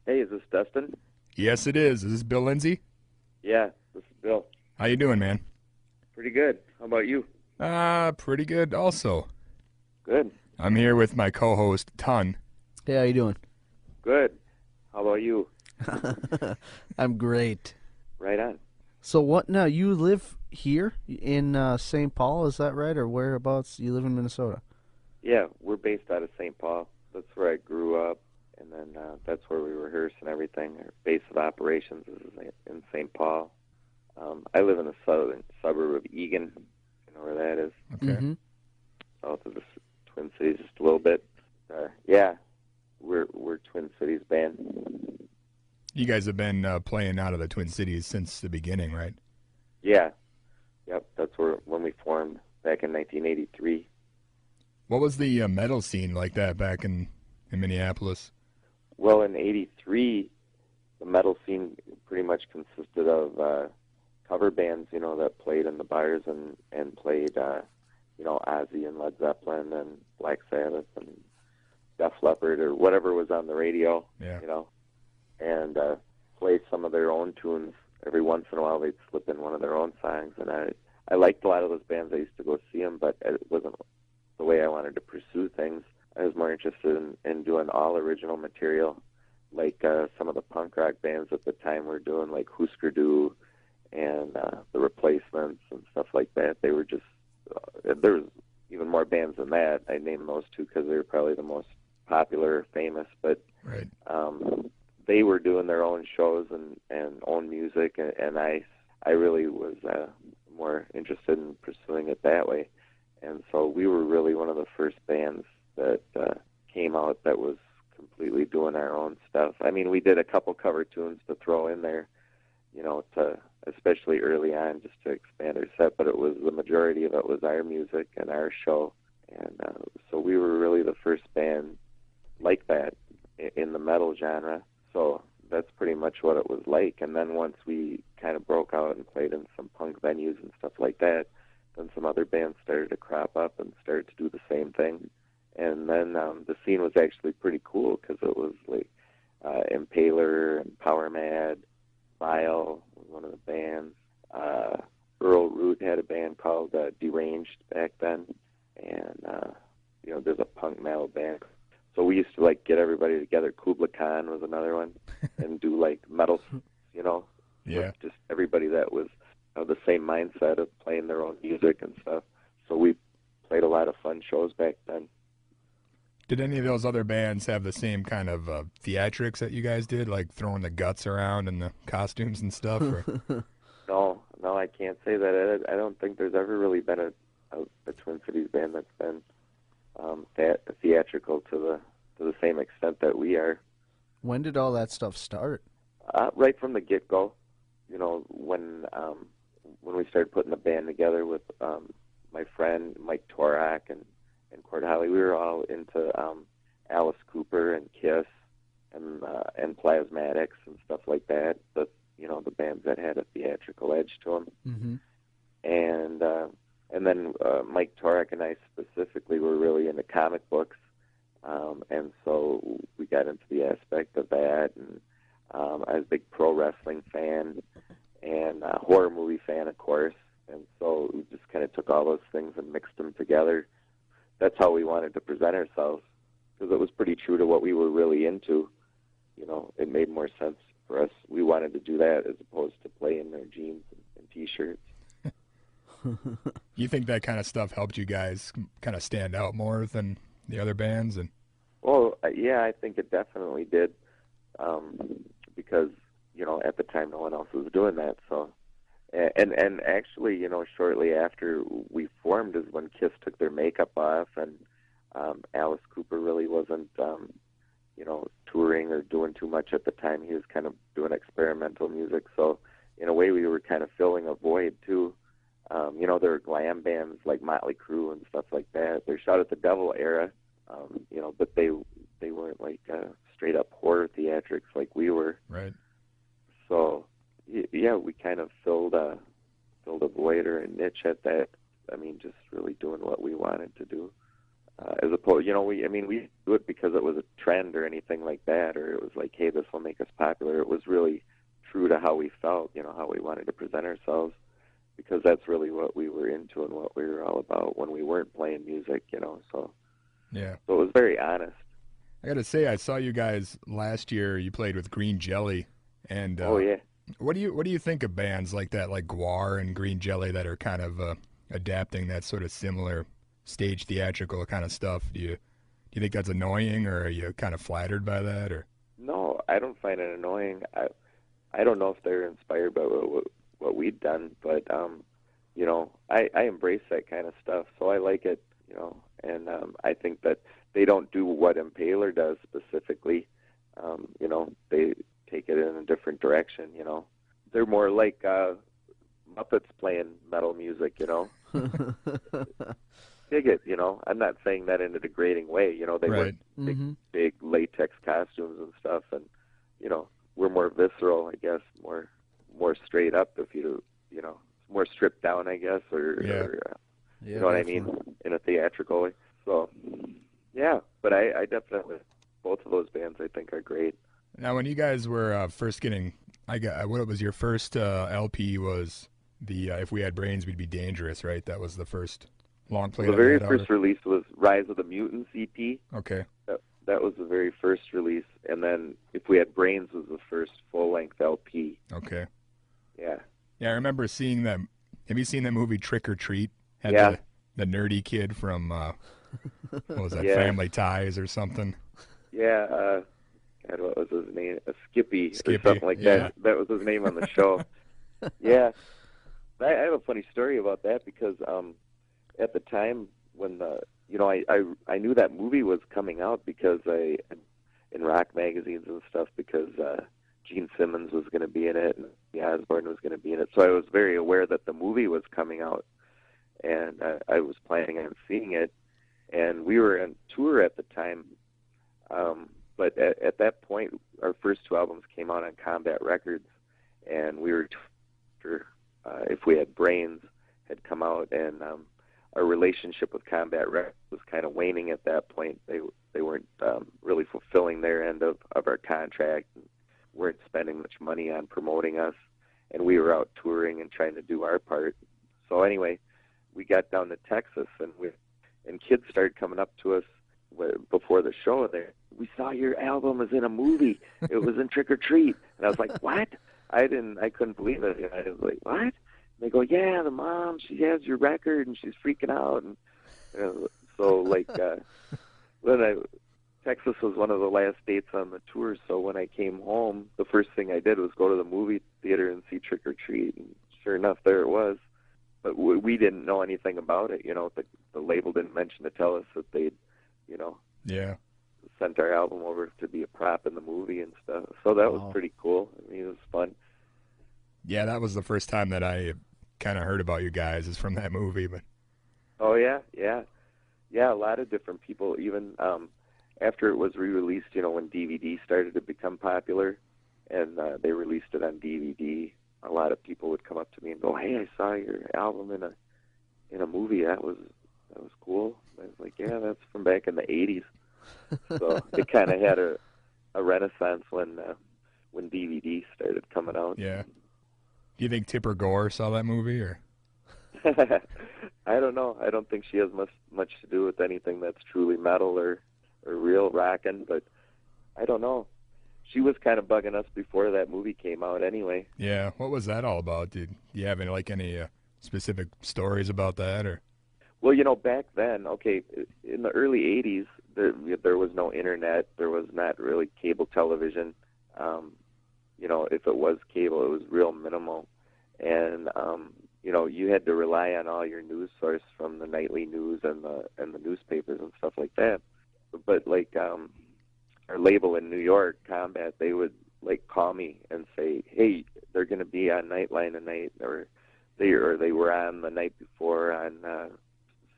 Hey, is this Dustin? Yes, it is. Is this Bill Lindsey? Yeah, this is Bill. How you doing, man? Pretty good. How about you? Pretty good also. Good. I'm here with my co-host, Ton. Hey, how you doing? Good. How about you? I'm great. Right on. So what now? You live here in St. Paul, is that right? Or whereabouts? You live in Minnesota? Yeah, we're based out of St. Paul. That's where I grew up, and then that's where we rehearse and everything. Our base of operations is in St. Paul. I live in the southern suburb of Eagan. You know where that is? Okay. Mm-hmm. South of the Twin Cities, just a little bit. Yeah, we're Twin Cities band. You guys have been playing out of the Twin Cities since the beginning, right? Yeah. Yep, that's when we formed back in 1983. What was the metal scene like that back in Minneapolis? Well, in '83, the metal scene pretty much consisted of cover bands, that played in the bars and played, Ozzy and Led Zeppelin and Black Sabbath and Def Leppard or whatever was on the radio, Yeah. And play some of their own tunes. Every once in a while, they'd slip in one of their own songs, and I liked a lot of those bands. I used to go see them, but it wasn't the way I wanted to pursue things. I was more interested in doing all original material, like some of the punk rock bands at the time were doing, like Husker Du and the Replacements and stuff like that. They were just there was even more bands than that. I named those two because they were probably the most popular or famous, but Right. they were doing their own shows and own music, and I really was more interested in pursuing it that way. And so we were really one of the first bands that came out that was completely doing our own stuff. I mean, we did a couple cover tunes to throw in there, to especially early on, just to expand our set, but the majority of it was our music and our show. And so we were really the first band like that in the metal genre. So that's pretty much what it was like. And then once we kind of broke out and played in some punk venues and stuff like that, then some other bands started to crop up and started to do the same thing. And then the scene was actually pretty cool because it was like Impaler and Power Mad, Vile was one of the bands. Earl Root had a band called Deranged back then. And, there's a punk metal band. So we used to like get everybody together. Kubla Khan was another one, and do like metal, Yeah. with just everybody that was of the same mindset of playing their own music and stuff. So we played a lot of fun shows back then. Did any of those other bands have the same kind of theatrics that you guys did, like throwing the guts around and the costumes and stuff? Or? No, I can't say that. I don't think there's ever really been a Twin Cities band that's been theatrical to the same extent that we are. When did all that stuff start? Right from the get-go, when we started putting the band together with my friend Mike Torak and Cord Holly, we were all into Alice Cooper and Kiss and Plasmatics and stuff like that. The bands that had a theatrical edge to them. Mm-hmm. And then Mike Torak and I specifically were really into comic books, and so we got into the aspect of that. And I was a big pro wrestling fan and a horror movie fan, of course. And so we just kind of took all those things and mixed them together. That's how we wanted to present ourselves, because it was pretty true to what we were really into. It made more sense for us. We wanted to do that as opposed to play in their jeans and T-shirts. You think that kind of stuff helped you guys kind of stand out more than the other bands? And Well, yeah, I think it definitely did, because at the time no one else was doing that. So, and actually, shortly after we formed is when Kiss took their makeup off, and Alice Cooper really wasn't, touring or doing too much at the time. He was kind of doing experimental music. So, in a way, we were kind of filling a void too. There were glam bands like Motley Crue and stuff like that. Their Shout at the Devil era, but they weren't like straight up horror theatrics like we were. right. So yeah, we kind of filled a void or a niche at that. I mean, just really doing what we wanted to do. as opposed, we do it because it was a trend or anything like that, or it was like, hey, this will make us popular. It was really true to how we felt, how we wanted to present ourselves, because that's really what we were into and what we were all about when we weren't playing music, so. Yeah. So it was very honest. I got to say, I saw you guys last year. You played with Green Jelly, and Oh yeah. What do you think of bands like that, like Guar and Green Jelly, that are kind of adapting that sort of similar stage theatrical kind of stuff? Do you think that's annoying, or are you kind of flattered by that? Or No, I don't find it annoying. I don't know if they're inspired by what we've done, but I embrace that kind of stuff, so I like it, and I think that they don't do what Impaler does specifically. They take it in a different direction. They're more like Muppets playing metal music. Dig it. I'm not saying that in a degrading way. They right. wear big latex costumes and stuff, and we're more visceral, I guess, more straight up. If more stripped down, I guess, or you know what I mean, in a theatrical way. So, yeah, but I definitely, both of those bands I think are great. Now, when you guys were first getting, what was your first LP was the If We Had Brains, We'd Be Dangerous, right? That was the first long play. The very first release was Rise of the Mutants EP. Okay. That was the very first release, and then If We Had Brains was the first full-length LP. Okay. Yeah. Yeah, I remember seeing that. Have you seen that movie Trick or Treat? Yeah. The nerdy kid from, what was that, Yeah. Family Ties or something? Yeah, God, what was his name? Skippy or Skippy, something like that. That was his name on the show. Yeah. I have a funny story about that, because at the time when I knew that movie was coming out, because in rock magazines and stuff, because Gene Simmons was going to be in it and Ozzy Osbourne was going to be in it. So I was very aware that the movie was coming out, and I was planning on seeing it. And we were on tour at the time, but at that point, our first two albums came out on Combat Records, and we were If We Had Brains had come out, and our relationship with Combat Records was kind of waning at that point. They weren't really fulfilling their end of our contract, and weren't spending much money on promoting us, and we were out touring and trying to do our part. So anyway, we got down to Texas, and kids started coming up to us before the show there. We saw your album was in a movie. It was in Trick or Treat. And I was like, what? I couldn't believe it. And I was like, what? And they go, yeah, the mom, she has your record and she's freaking out. And so Texas was one of the last dates on the tour. So when I came home, the first thing I did was go to the movie theater and see Trick or Treat. And sure enough, there it was. But we didn't know anything about it. The label didn't mention to tell us that they'd, yeah, sent our album over to be a prop in the movie and stuff. So that was pretty cool. I mean, it was fun. Yeah, that was the first time that I kind of heard about you guys, is from that movie. But oh yeah. A lot of different people. Even after it was re-released, when DVD started to become popular, and they released it on DVD, a lot of people would come up to me and go, "Hey, I saw your album in a movie. That was cool." I was like, "Yeah, that's from back in the '80s." So it kind of had a renaissance when DVD started coming out. Yeah. Do you think Tipper Gore saw that movie, or? I don't know. I don't think she has much to do with anything that's truly metal or real rockin', but I don't know. She was kind of bugging us before that movie came out anyway. Yeah. What was that all about? Do you have any specific stories about that, or? Well, back then, okay, in the early 80s, there was no internet. There was not really cable television. If it was cable, it was real minimal. And, you had to rely on all your news source from the nightly news and the newspapers and stuff like that. But, our label in New York, Combat, they would, call me and say, hey, they're going to be on Nightline tonight, or they were on the night before on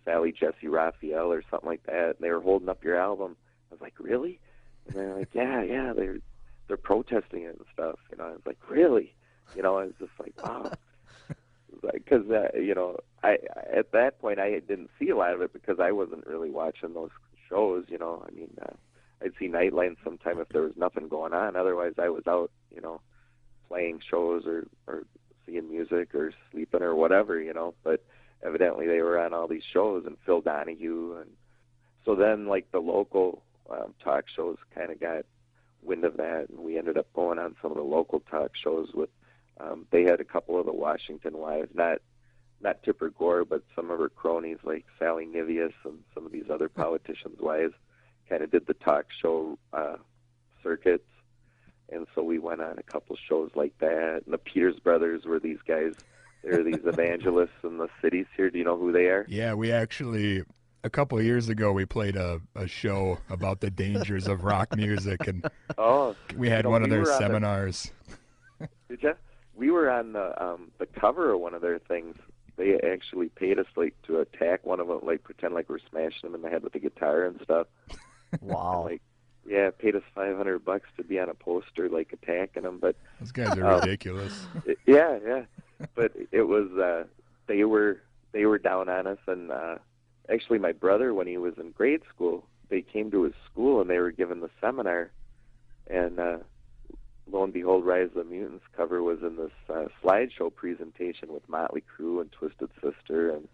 Sally Jesse Raphael or something like that, and they were holding up your album. I was like, really? And they're like, yeah, they're protesting it and stuff. I was like, really? I was just like, wow. because you know, I at that point I didn't see a lot of it because I wasn't really watching those shows. You know, I mean, I'd see Nightline sometime if there was nothing going on. Otherwise, I was out, you know, playing shows or seeing music or sleeping or whatever, you know. But evidently they were on all these shows, and Phil Donahue, and so then like the local talk shows kind of got wind of that, and we ended up going on some of the local talk shows with. They had a couple of the Washington wives, not Tipper Gore, but some of her cronies like Sally Nivius and some of these other politicians' wives kind of did the talk show circuits. And so we went on a couple shows like that. And the Peters brothers were these guys. They're these evangelists in the cities here. Do you know who they are? Yeah, we actually, a couple of years ago, we played a show about the dangers of rock music, and we had one of their seminars. Did you? We were on the cover of one of their things. They actually paid us like to attack one of them, like pretend like we're smashing them in the head with the guitar and stuff. Wow. And, like, yeah, paid us $500 to be on a poster, like attacking them. But those guys are ridiculous. Yeah. But it was they were down on us, and actually my brother, when he was in grade school, they came to his school and they were giving the seminar, and lo and behold, Rise of the Mutants cover was in this slideshow presentation with Motley Crue and Twisted Sister and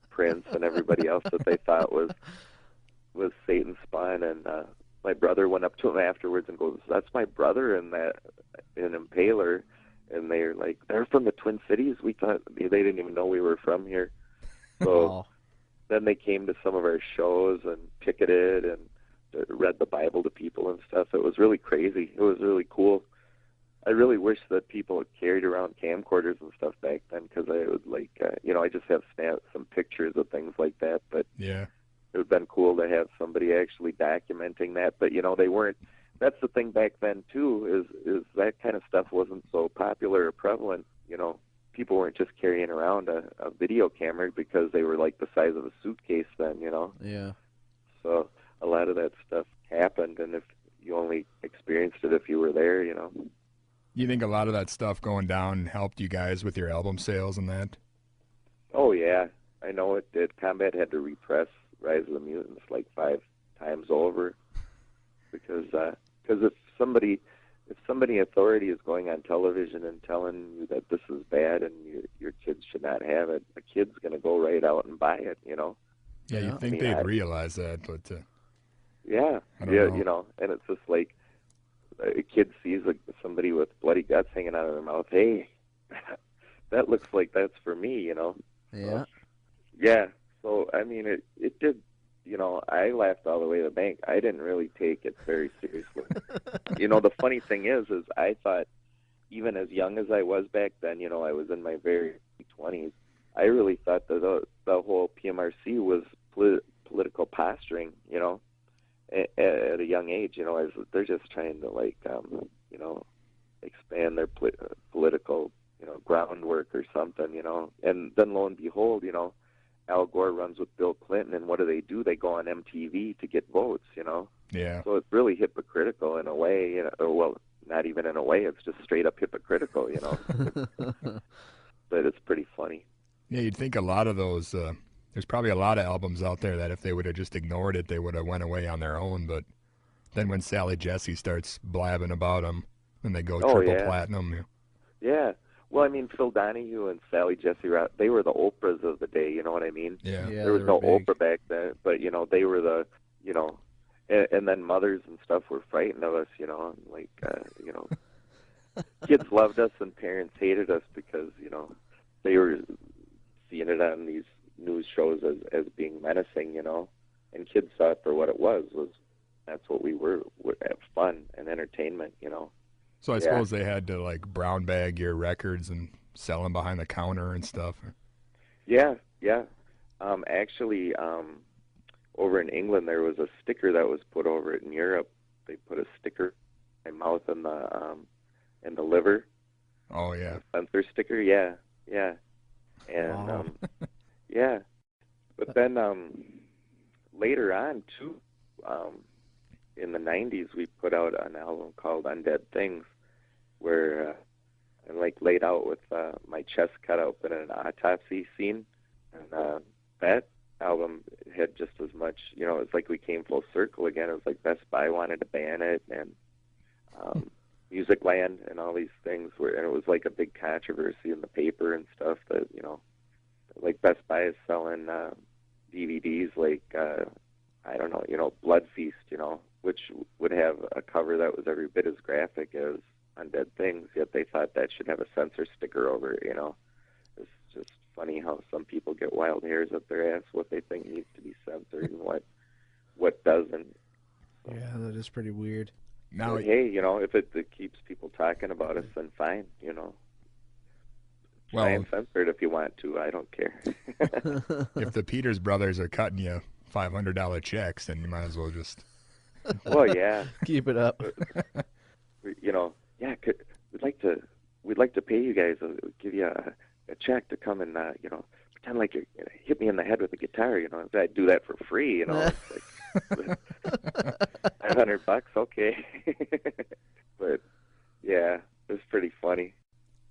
Prince and everybody else that they thought was Satan's spawn. And my brother went up to him afterwards and goes, "That's my brother in Impaler." And they're like, "They're from the Twin Cities." We thought they didn't even know we were from here. So then they came to some of our shows and picketed and read the Bible to people and stuff. It was really crazy. It was really cool. I really wish that people had carried around camcorders and stuff back then, because I would like, you know, I just have some pictures of things like that. But yeah, it would have been cool to have somebody actually documenting that. But you know, they weren't. That's the thing back then too. Is that kind of stuff wasn't so popular or prevalent. You know, people weren't just carrying around a video camera because they were like the size of a suitcase then. You know. Yeah. So a lot of that stuff happened, and if you only experienced it if you were there, you know. You think a lot of that stuff going down helped you guys with your album sales and that? Oh, yeah. I know it did. Combat had to repress Rise of the Mutants like 5 times over because if somebody authority is going on television and telling you that this is bad and your kids should not have it, a kid's going to go right out and buy it, you know. Yeah, you'd think they'd realize that, but... yeah, you know, and it's just like a kid sees somebody with bloody guts hanging out of their mouth. Hey, that looks like that's for me, you know. Yeah. Yeah. So I mean, it did. You know, I laughed all the way to the bank. I didn't really take it very seriously. You know, the funny thing is I thought, even as young as I was back then, you know, I was in my very 20s. I really thought that the whole PMRC was political posturing, you know. At a young age, you know, they're just trying to, like, you know, expand their political, you know, groundwork or something, you know. And then lo and behold, you know, Al Gore runs with Bill Clinton, and what do? They go on MTV to get votes, you know. Yeah. So it's really hypocritical in a way, you know. Or, well, not even in a way. It's just straight up hypocritical, you know. But it's pretty funny. Yeah, you'd think a lot of those. There's probably a lot of albums out there that if they would have just ignored it, they would have went away on their own. But then when Sally Jesse starts blabbing about them, then they go triple platinum. Yeah. Well, I mean, Phil Donahue and Sally Jesse, they were the Oprahs of the day, you know what I mean? Yeah. There was no big Oprah back then, but, you know, they were the, you know, and then mothers and stuff were frightened of us, you know, and like, you know, kids loved us and parents hated us because, you know, they were seeing it on these news shows as being menacing, you know, and kids saw it for what it was that's what we were fun and entertainment, you know. So I suppose they had to like brown bag your records and sell them behind the counter and stuff. Yeah. Actually, over in England there was a sticker that was put over it. In Europe, they put a sticker in my mouth and the liver. Oh yeah. Sensor sticker, yeah. And wow. yeah. But then later on too, in the 90s we put out an album called Undead Things, where and like laid out with my chest cut open in an autopsy scene. And that album had just as much, you know, it's like we came full circle again. It was like Best Buy wanted to ban it, and Musicland and all these things were, and it was like a big controversy in the paper and stuff that, you know, like Best Buy is selling DVDs like, I don't know, you know, Blood Feast, you know, which would have a cover that was every bit as graphic as Undead Things, yet they thought that should have a censor sticker over it, you know. It's just funny how some people get wild hairs up their ass, what they think needs to be censored and what doesn't. So, Yeah, that is pretty weird. Now, hey, you know, if it keeps people talking about us, then fine, you know. Try and censor it if you want to. I don't care. if the Peters brothers are cutting you $500 checks, then you might as well just. Well, yeah. Keep it up. You know, yeah. We'd like to pay you guys. Give you a check to come and you know, pretend like you hit me in the head with a guitar. You know, I'd do that for free. You know, it's like $500. Okay. But yeah, it's pretty funny.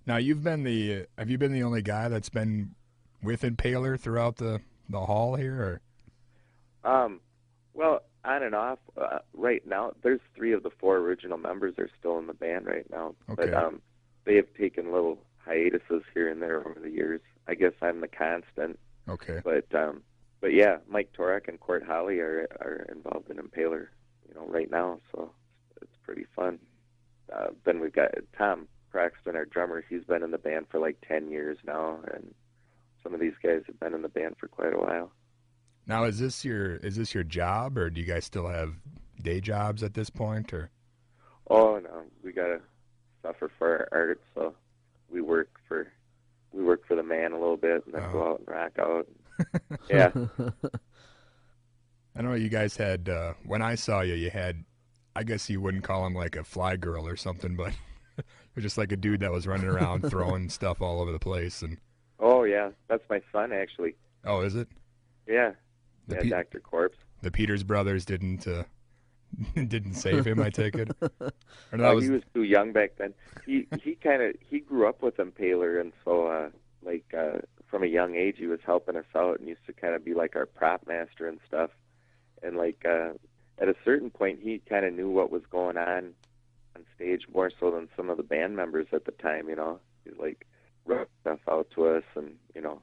Now have you been the only guy that's been with Impaler throughout the hall here, or? Well, on and off. Right now, there's 3 of the 4 original members are still in the band right now. Okay. But they have taken little hiatuses here and there over the years. I guess I'm the constant. Okay. But yeah, Mike Torek and Court Holly are involved in Impaler, you know, right now. So it's pretty fun. Then we've got Tom Croxton, our drummer. He's been in the band for like 10 years now, and some of these guys have been in the band for quite a while. Now, is this your job, or do you guys still have day jobs at this point, or? Oh no, we gotta suffer for our art, so we work for the man a little bit, and then go out and rock out. Yeah. I know you guys had when I saw you, you had, I guess you wouldn't call him like a fly girl or something, but you're just like a dude that was running around throwing stuff all over the place. And oh yeah, that's my son actually. Oh, is it? Yeah. Dr. Corpse. The Peters brothers didn't save him, I take it. Or no, he was too young back then. He grew up with Impaler, and so from a young age he was helping us out and used to kind of be like our prop master and stuff. And like at a certain point he kind of knew what was going on stage more so than some of the band members at the time, you know. He's like wrote stuff out to us, and you know,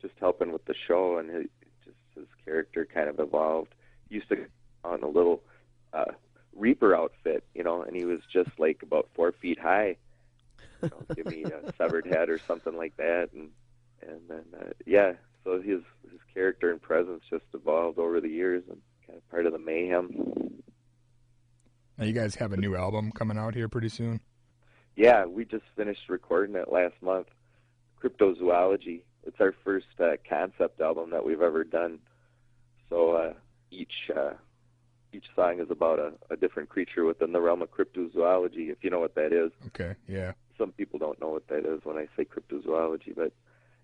just helping with the show, and his character kind of evolved. He used to go on a little Reaper outfit, you know, and he was just like about 4 feet high. You know, give me a severed head or something like that, and then yeah. So his character and presence just evolved over the years, and kind of part of the mayhem. Now you guys have a new album coming out here pretty soon? Yeah, we just finished recording it last month. Cryptozoology. It's our first concept album that we've ever done. So each song is about a different creature within the realm of cryptozoology, if you know what that is. Okay, yeah. Some people don't know what that is when I say cryptozoology, but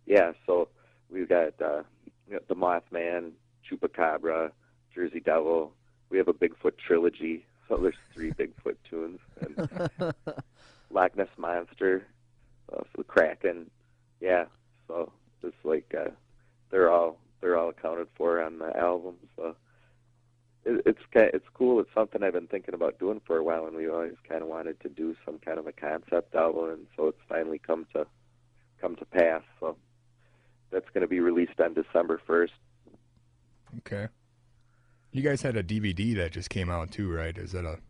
yeah, so we've got the Mothman, Chupacabra, Jersey Devil. We have a Bigfoot trilogy, so there's 3 Bigfoot tunes. And Loch Ness Monster, so the Kraken. Yeah, so it's like they're all accounted for on the album. So it's cool. It's something I've been thinking about doing for a while, and we always kind of wanted to do some kind of a concept album, and so it's finally come to pass. So that's going to be released on December 1st. Okay. You guys had a DVD that just came out too, right? That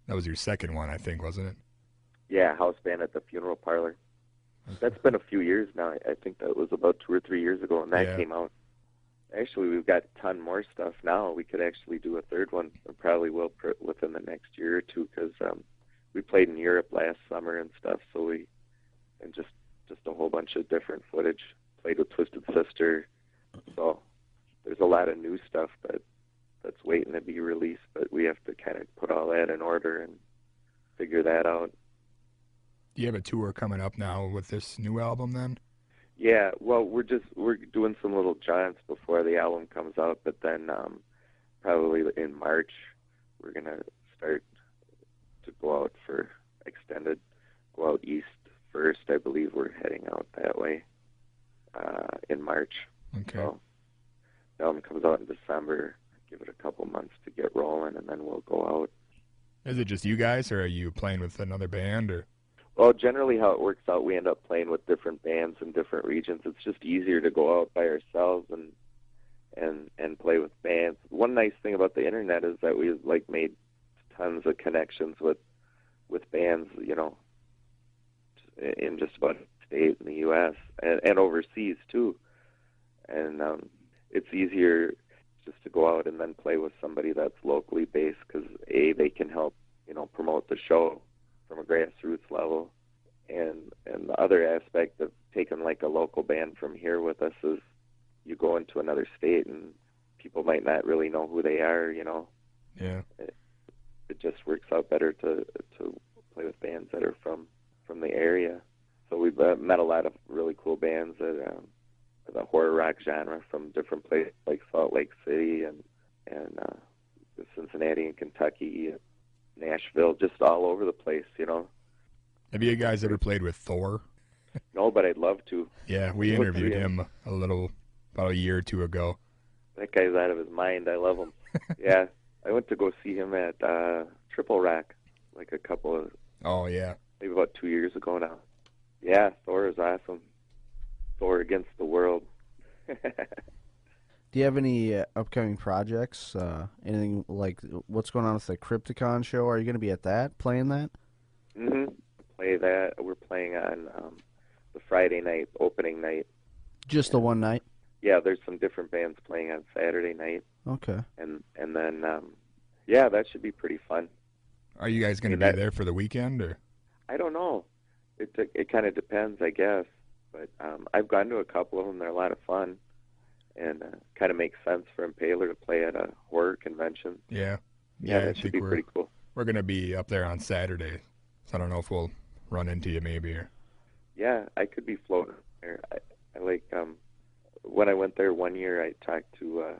was your second one, I think, wasn't it? Yeah, House Band at the Funeral Parlor. That's been a few years now. I think that was about 2 or 3 years ago, and that came out. Actually, we've got a ton more stuff now. We could actually do a third one, and probably will within the next year or two, because we played in Europe last summer and stuff. So and just a whole bunch of different footage. Played with Twisted Sister. So there's a lot of new stuff that's waiting to be released, but we have to kind of put all that in order and figure that out. Do you have a tour coming up now with this new album then? Yeah, well, we're doing some little jaunts before the album comes out, but then probably in March we're gonna start to go out for extended, go out east first, believe we're heading out that way in March. Okay. So the album comes out in December. Give it a couple months to get rolling, and then we'll go out. Is it just you guys, or are you playing with another band, or? Well, generally how it works out, we end up playing with different bands in different regions. It's just easier to go out by ourselves and play with bands. One nice thing about the internet is that we've like made tons of connections with bands, you know, in just about every state in the U.S. and overseas too. And it's easier just to go out and then play with somebody that's locally based because they can help, you know, promote the show from a grassroots level, and the other aspect of taking like a local band from here with us is you go into another state and people might not really know who they are, you know. Yeah. It just works out better to play with bands that are from the area. So we've met a lot of really cool bands that the horror rock genre from different places like Salt Lake City and Cincinnati and Kentucky, and Nashville, just all over the place, you know. Have you guys ever played with Thor? No, but I'd love to. Yeah, we interviewed him about a year or two ago. That guy's out of his mind. I love him. Yeah, I went to go see him at Triple Rock like a couple of maybe about 2 years ago now. Yeah, Thor is awesome. Thor against the world. Do you have any upcoming projects? Anything like what's going on with the Crypticon show? Are you going to be at that, playing that? Mm-hmm. Play that. We're playing on the Friday night, opening night. Just the one night? Yeah, there's some different bands playing on Saturday night. Okay. And then, yeah, that should be pretty fun. Are you guys going to be there for the weekend, or? I don't know. It kind of depends, I guess. But I've gone to a couple of them. They're a lot of fun. And kind of makes sense for Impaler to play at a horror convention. Yeah. Yeah, that should be pretty cool. We're going to be up there on Saturday, so I don't know if we'll run into you maybe. Or... Yeah, I could be floating there. I like, when I went there one year, I talked to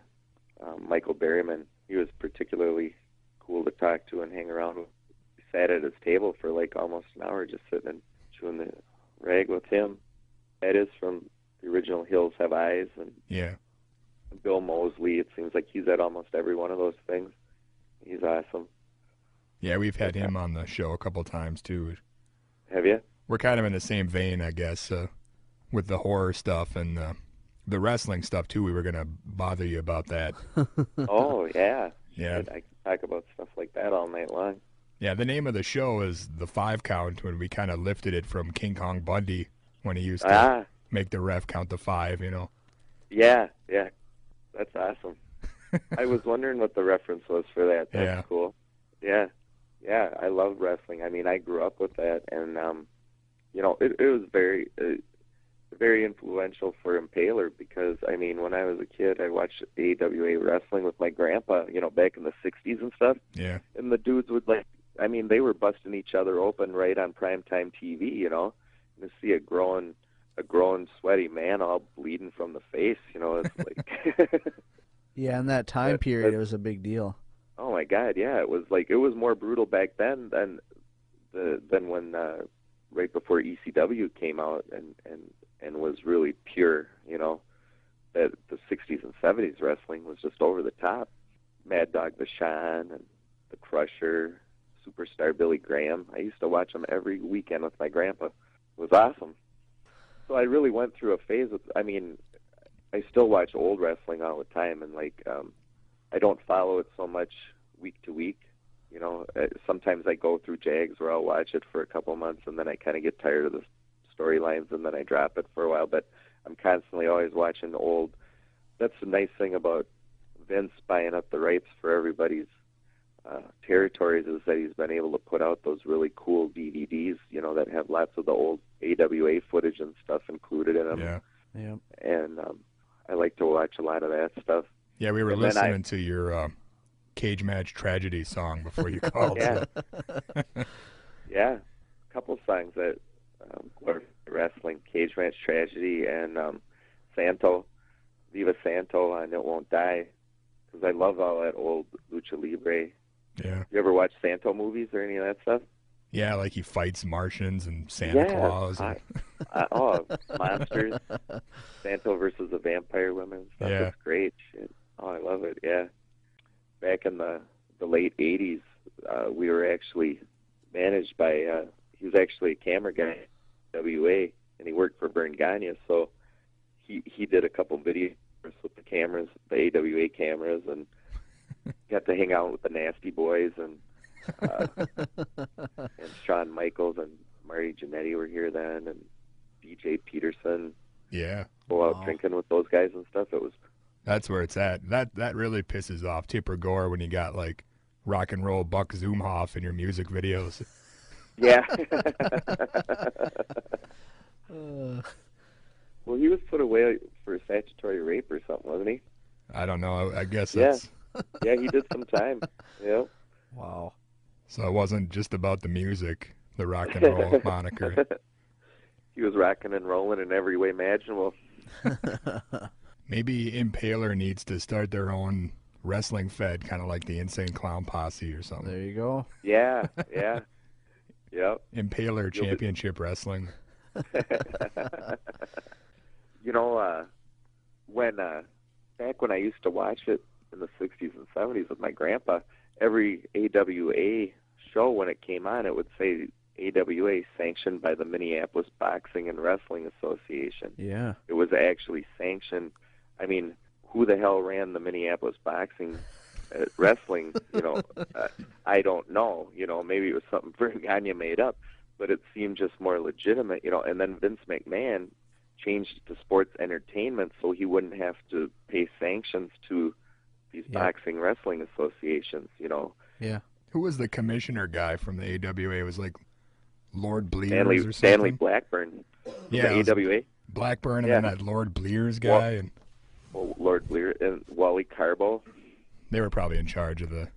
Michael Berryman. He was particularly cool to talk to and hang around with. We sat at his table for like almost an hour just sitting and chewing the rag with him. That is from the original Hills Have Eyes, and yeah. Bill Moseley. It seems like he's at almost every one of those things. He's awesome. Yeah, we've had him on the show a couple times too. Have you? We're kind of in the same vein, I guess, with the horror stuff and the wrestling stuff too. We were gonna bother you about that. Oh yeah. Yeah. I can talk about stuff like that all night long. Yeah, the name of the show is The 5 Count, when we kind of lifted it from King Kong Bundy when he used to make the ref count to 5, you know. Yeah, yeah. That's awesome. I was wondering what the reference was for that. That's cool. Yeah. Yeah, I love wrestling. I mean, I grew up with that, and, you know, it was very influential for Impaler because, I mean, when I was a kid, I watched AWA wrestling with my grandpa, you know, back in the 60s and stuff. Yeah. And the dudes would, like, I mean, they were busting each other open right on primetime TV, you know, and to see a grown, sweaty man all bleeding from the face, you know, it's like... Yeah, in that time period, it was a big deal. Oh my God, yeah, it was more brutal back then than when right before ECW came out and was really pure, you know. That the 60s and 70s wrestling was just over the top. Mad Dog Vachon and the Crusher, Superstar Billy Graham. I used to watch them every weekend with my grandpa. It was awesome. So I really went through a phase of, I mean, I still watch old wrestling all the time, and like I don't follow it so much week to week. You know, sometimes I go through Jags where I'll watch it for a couple months, and then I kind of get tired of the storylines, and then I drop it for a while. But I'm constantly always watching old. That's the nice thing about Vince buying up the rights for everybody's territories, is that he's been able to put out those really cool DVDs, you know, that have lots of the old AWA footage and stuff included in them. Yeah. Yeah. And I like to watch a lot of that stuff. Yeah, we were listening to your Cage Match Tragedy song before you called. Yeah. Yeah. A couple songs that were wrestling, Cage Match Tragedy and Santo, Viva Santo on It Won't Die, because I love all that old Lucha Libre. Yeah. You ever watch Santo movies or any of that stuff? Yeah, like he fights Martians and Santa Claus. And... monsters. Santa versus the vampire women. Stuff. Yeah. It's great. Shit. Oh, I love it. Yeah. Back in the late 80s, we were actually managed by, he was actually a camera guy at WA, and he worked for Vern Gagne, so he did a couple videos with the cameras, the AWA cameras, and got to hang out with the Nasty Boys, and Shawn Michaels and Marty Jannetty were here then, and DJ Peterson. Yeah. Go out drinking with those guys and stuff. It was. That's where it's at. That really pisses off Tipper Gore when you got like rock and roll Buck Zumhoff in your music videos. Yeah. Well, he was put away for statutory rape or something, wasn't he? I don't know. I guess that's... Yeah, he did some time. Yeah. Wow. So it wasn't just about the music, the rock and roll moniker. He was rocking and rolling in every way imaginable. Maybe Impaler needs to start their own wrestling fed, kind of like the Insane Clown Posse or something. There you go. Yeah. Yep. Impaler Championship Wrestling. You know, back when I used to watch it in the 60s and 70s with my grandpa, every AWA show when it came on, it would say AWA sanctioned by the Minneapolis Boxing and Wrestling Association. Yeah. It was actually sanctioned. I mean, who the hell ran the Minneapolis Boxing Wrestling? I don't know. Maybe it was something Vern Gagne made up, but it seemed just more legitimate, And then Vince McMahon changed it to sports entertainment so he wouldn't have to pay sanctions to these boxing wrestling associations, Yeah. Who was the commissioner guy from the AWA? It was like Lord Blears or something? Stanley Blackburn. Yeah. The AWA. Blackburn and then that Lord Blears guy. Lord Blears and Wally Carbo. They were probably in charge of the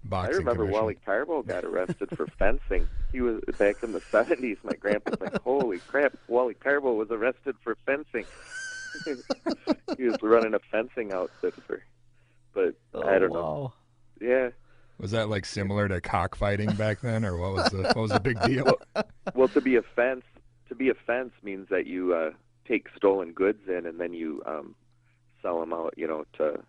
boxing I remember commission. Wally Carbo got arrested for fencing. He was back in the 70s. My grandpa's like, holy crap, Wally Carbo was arrested for fencing. He was running a fencing outfit but I don't know. Yeah. Was that like similar to cockfighting back then, or what was the big deal? Well, to be a fence means that you take stolen goods in and then you sell them out, to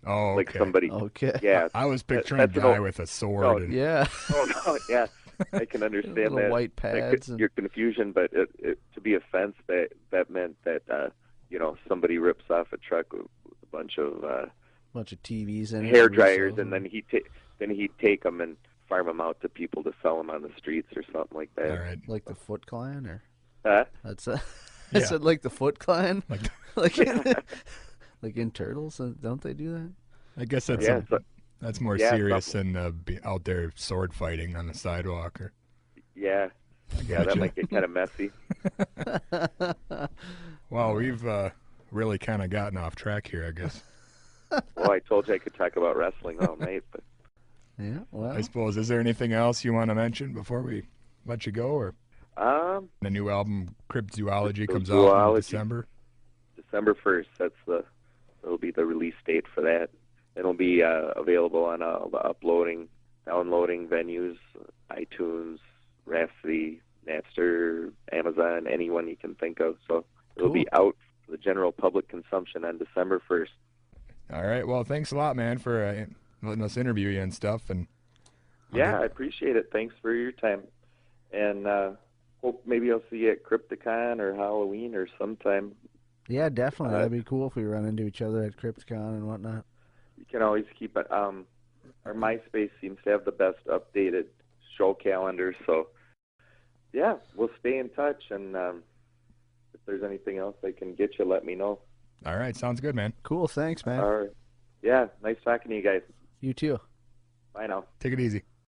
like somebody. Okay. Yeah. I was picturing a guy with a sword. Yeah. Oh no, yeah. I can understand that. White pads. Your confusion, but to be a fence, that meant that somebody rips off a truck with a bunch of TVs and hair dryers, and then he'd take them and farm them out to people to sell them on the streets or something like that. All right. Like the Foot Clan, or that's Yeah. I said like the Foot Clan, Like like in Turtles. Don't they do that? I guess that's that's more serious than out there sword fighting on the sidewalk. Yeah, that might get kind of messy. Well, we've really kind of gotten off track here, I guess. Well, I told you I could talk about wrestling all night, but yeah. Well, I suppose, is there anything else you want to mention before we let you go, or the new album Cryptozoology comes out in December? December 1st. It'll be the release date for that. It'll be available on all the downloading venues, iTunes, Rhapsody, Napster, Amazon, anyone you can think of. So it'll be out for the general public consumption on December 1st. All right. Well, thanks a lot, man, for letting us interview you and stuff. And I appreciate it. Thanks for your time. And hope maybe I'll see you at Crypticon or Halloween or sometime. Yeah, definitely. That'd be cool if we run into each other at Crypticon and whatnot. You can always keep it. Our MySpace seems to have the best updated show calendar. So, yeah, we'll stay in touch. And if there's anything else I can get you, let me know. All right. Sounds good, man. Cool. Thanks, man. All right. Yeah, nice talking to you guys. You too. Bye now. Take it easy.